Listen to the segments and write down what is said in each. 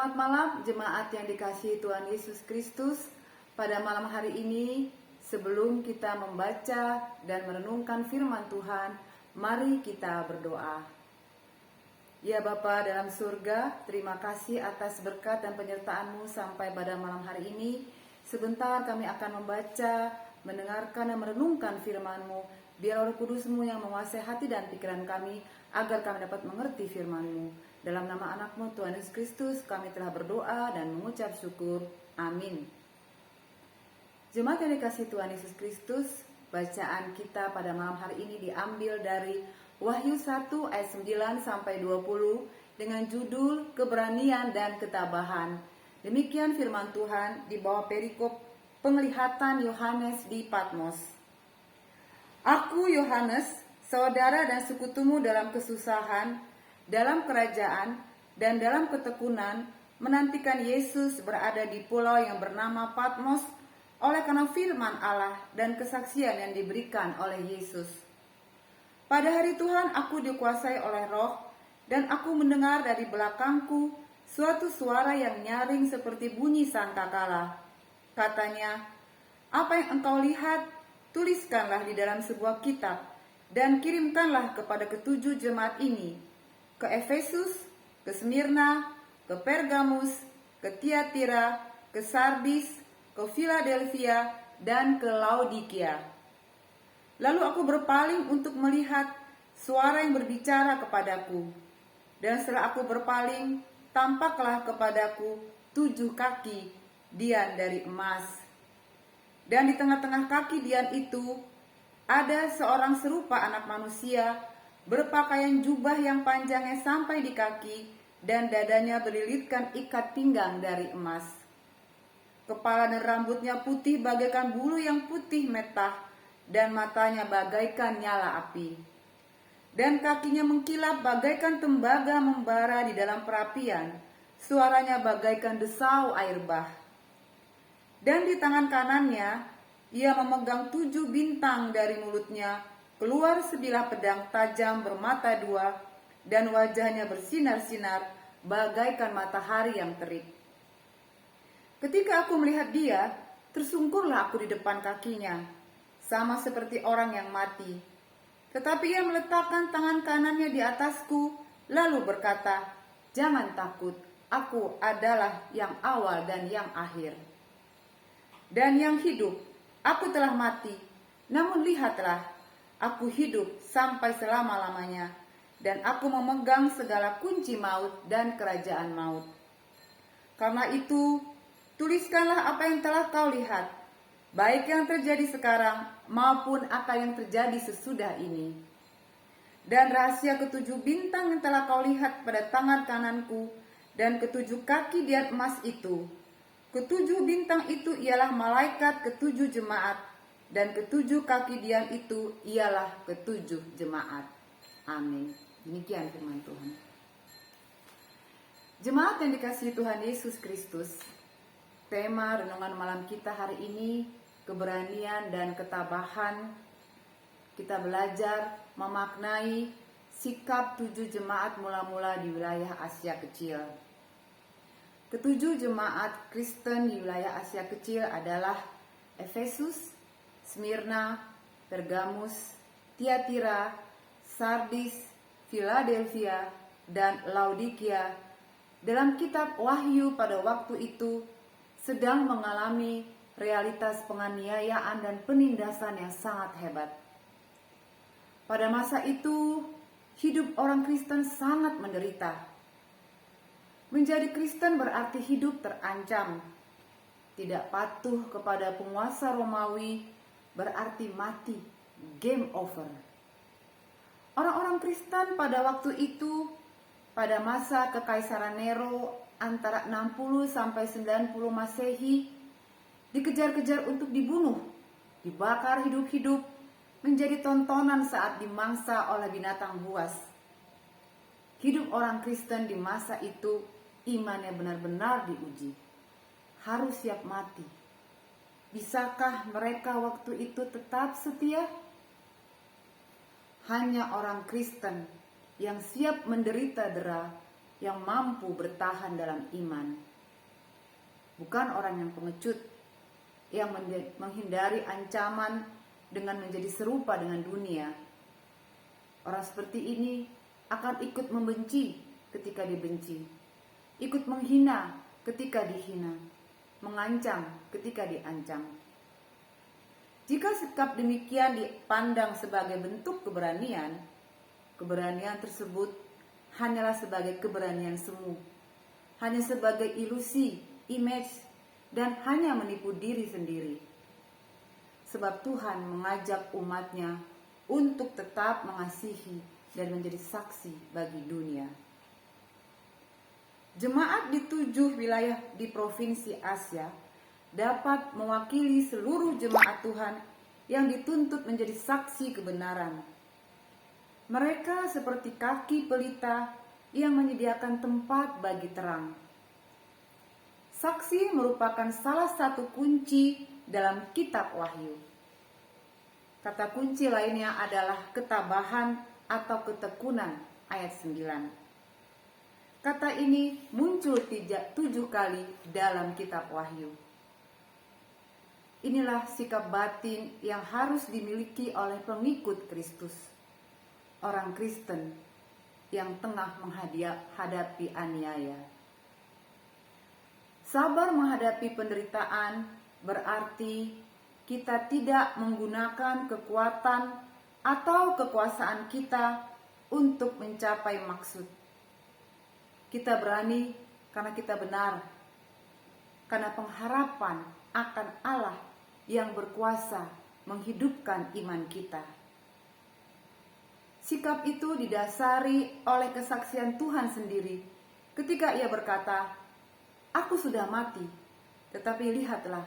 Selamat malam jemaat yang dikasihi Tuhan Yesus Kristus. Pada malam hari ini, sebelum kita membaca dan merenungkan firman Tuhan, mari kita berdoa. Ya Bapa dalam surga, terima kasih atas berkat dan penyertaan-Mu sampai pada malam hari ini. Sebentar kami akan membaca, mendengarkan dan merenungkan firman-Mu. Biar Roh Kudus-Mu yang menguasai hati dan pikiran kami, agar kami dapat mengerti firman-Mu. Dalam nama anak-Mu Tuhan Yesus Kristus, kami telah berdoa dan mengucap syukur. Amin. Jemaat yang dikasihi Tuhan Yesus Kristus, bacaan kita pada malam hari ini diambil dari Wahyu 1 ayat 9 sampai 20 dengan judul Keberanian dan Ketabahan. Demikian firman Tuhan di bawah perikop penglihatan Yohanes di Patmos. Aku Yohanes, saudara dan sekutumu dalam kesusahan, dalam kerajaan dan dalam ketekunan, menantikan Yesus berada di pulau yang bernama Patmos oleh karena firman Allah dan kesaksian yang diberikan oleh Yesus. Pada hari Tuhan aku dikuasai oleh Roh, dan aku mendengar dari belakangku suatu suara yang nyaring seperti bunyi sangkakala. Katanya, apa yang engkau lihat, tuliskanlah di dalam sebuah kitab, dan kirimkanlah kepada ketujuh jemaat ini, ke Efesus, ke Smyrna, ke Pergamus, ke Tiatira, ke Sardis, ke Philadelphia, dan ke Laodikia. Lalu aku berpaling untuk melihat suara yang berbicara kepadaku. Dan setelah aku berpaling, tampaklah kepadaku 7 kaki dian dari emas. Dan di tengah-tengah kaki dian itu ada seorang serupa anak manusia, berpakaian jubah yang panjangnya sampai di kaki, dan dadanya berlilitkan ikat pinggang dari emas. Kepala dan rambutnya putih bagaikan bulu yang putih metah, dan matanya bagaikan nyala api. Dan kakinya mengkilap bagaikan tembaga membara di dalam perapian, suaranya bagaikan desau air bah. Dan di tangan kanannya, ia memegang 7 bintang dari mulutnya, keluar sebilah pedang tajam bermata 2, dan wajahnya bersinar-sinar bagaikan matahari yang terik. Ketika aku melihat dia, tersungkurlah aku di depan kakinya, sama seperti orang yang mati. Tetapi ia meletakkan tangan kanannya di atasku, lalu berkata, "Jangan takut, aku adalah yang awal dan yang akhir. Dan yang hidup, aku telah mati, namun lihatlah, aku hidup sampai selama-lamanya, dan aku memegang segala kunci maut dan kerajaan maut. Karena itu, tuliskanlah apa yang telah kau lihat, baik yang terjadi sekarang maupun apa yang terjadi sesudah ini. Dan rahasia 7 bintang yang telah kau lihat pada tangan kananku dan 7 kaki dian emas itu. 7 bintang itu ialah malaikat 7 jemaat, dan 7 kaki dian itu ialah 7 jemaat. Amin. Demikian firman Tuhan. Jemaat yang dikasihi Tuhan Yesus Kristus, tema renungan malam kita hari ini, keberanian dan ketabahan. Kita belajar memaknai sikap 7 jemaat mula-mula di wilayah Asia Kecil. Ketujuh jemaat Kristen di wilayah Asia Kecil adalah Efesus, Smyrna, Pergamus, Tiatira, Sardis, Philadelphia, dan Laodikia. Dalam kitab Wahyu pada waktu itu sedang mengalami realitas penganiayaan dan penindasan yang sangat hebat. Pada masa itu, hidup orang Kristen sangat menderita. Menjadi Kristen berarti hidup terancam. Tidak patuh kepada penguasa Romawi berarti mati, game over. Orang-orang Kristen pada waktu itu, pada masa Kekaisaran Nero antara 60 sampai 90 Masehi, dikejar-kejar untuk dibunuh, dibakar hidup-hidup, menjadi tontonan saat dimangsa oleh binatang buas. Hidup orang Kristen di masa itu, imannya benar-benar diuji. Harus siap mati. Bisakah mereka waktu itu tetap setia? Hanya orang Kristen yang siap menderita dera yang mampu bertahan dalam iman. Bukan orang yang pengecut, yang menghindari ancaman dengan menjadi serupa dengan dunia. Orang seperti ini akan ikut membenci ketika dibenci, ikut menghina ketika dihina, mengancam ketika diancam. Jika sikap demikian dipandang sebagai bentuk keberanian, keberanian tersebut hanyalah sebagai keberanian semu, hanya sebagai ilusi, image, dan hanya menipu diri sendiri. Sebab Tuhan mengajak umatnya untuk tetap mengasihi dan menjadi saksi bagi dunia. Jemaat di 7 wilayah di Provinsi Asia dapat mewakili seluruh jemaat Tuhan yang dituntut menjadi saksi kebenaran. Mereka seperti kaki pelita yang menyediakan tempat bagi terang. Saksi merupakan salah satu kunci dalam kitab Wahyu. Kata kunci lainnya adalah ketabahan atau ketekunan, ayat 9. Kata ini muncul 7 kali dalam kitab Wahyu. Inilah sikap batin yang harus dimiliki oleh pengikut Kristus, orang Kristen yang tengah menghadapi aniaya. Sabar menghadapi penderitaan berarti kita tidak menggunakan kekuatan atau kekuasaan kita untuk mencapai maksud. Kita berani karena kita benar, karena pengharapan akan Allah yang berkuasa menghidupkan iman kita. Sikap itu didasari oleh kesaksian Tuhan sendiri ketika Ia berkata, "Aku sudah mati, tetapi lihatlah,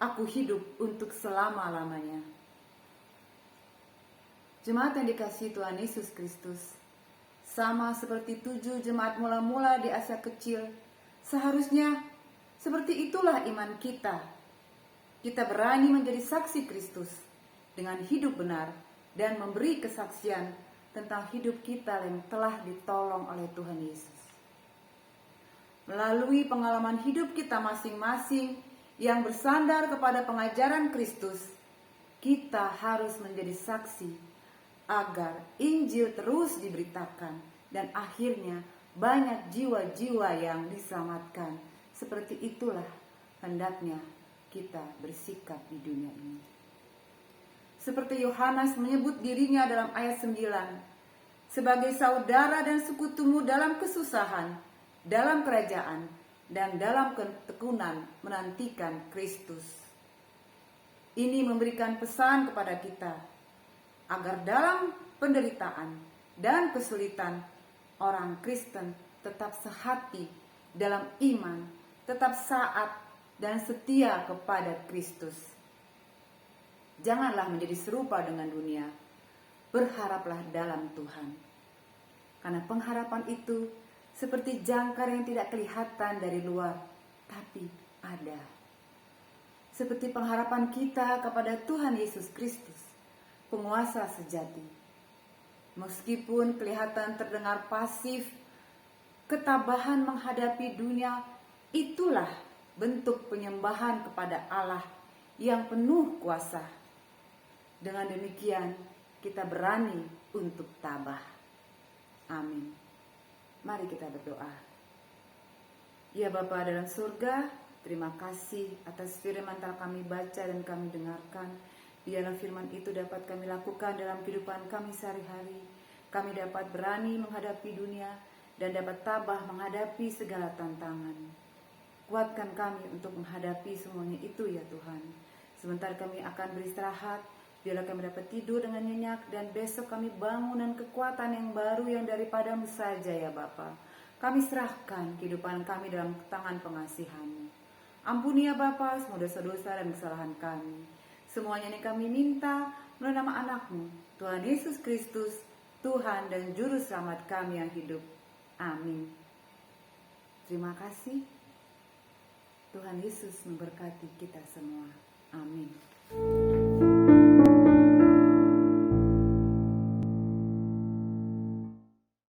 aku hidup untuk selama-lamanya." Jemaat yang dikasihi Tuhan Yesus Kristus, sama seperti 7 jemaat mula-mula di Asia Kecil, seharusnya seperti itulah iman kita. Kita berani menjadi saksi Kristus dengan hidup benar dan memberi kesaksian tentang hidup kita yang telah ditolong oleh Tuhan Yesus. Melalui pengalaman hidup kita masing-masing yang bersandar kepada pengajaran Kristus, kita harus menjadi saksi agar Injil terus diberitakan dan akhirnya banyak jiwa-jiwa yang diselamatkan. Seperti itulah hendaknya kita bersikap di dunia ini. Seperti Yohanes menyebut dirinya dalam ayat 9, sebagai saudara dan sekutumu dalam kesusahan, dalam kerajaan, dan dalam ketekunan menantikan Kristus. Ini memberikan pesan kepada kita, agar dalam penderitaan dan kesulitan, orang Kristen tetap sehati dalam iman, tetap taat dan setia kepada Kristus. Janganlah menjadi serupa dengan dunia, berharaplah dalam Tuhan. Karena pengharapan itu seperti jangkar yang tidak kelihatan dari luar, tapi ada. Seperti pengharapan kita kepada Tuhan Yesus Kristus, penguasa sejati. Meskipun kelihatan terdengar pasif, ketabahan menghadapi dunia itulah bentuk penyembahan kepada Allah yang penuh kuasa. Dengan demikian, kita berani untuk tabah. Amin. Mari kita berdoa. Ya Bapa dalam surga, terima kasih atas firman telah kami baca dan kami dengarkan. Biarlah firman itu dapat kami lakukan dalam kehidupan kami sehari-hari. Kami dapat berani menghadapi dunia dan dapat tabah menghadapi segala tantangan. Kuatkan kami untuk menghadapi semuanya itu ya Tuhan. Sebentar kami akan beristirahat, biarlah kami dapat tidur dengan nyenyak dan besok kami bangun dengan kekuatan yang baru yang daripadamu saja ya Bapa. Kami serahkan kehidupan kami dalam tangan pengasihan-Mu. Ampuni ya Bapa semua dosa-dosa dan kesalahan kami. Semuanya ini kami minta melalui nama anak-Mu, Tuhan Yesus Kristus, Tuhan dan Juru Selamat kami yang hidup. Amin. Terima kasih. Tuhan Yesus memberkati kita semua. Amin.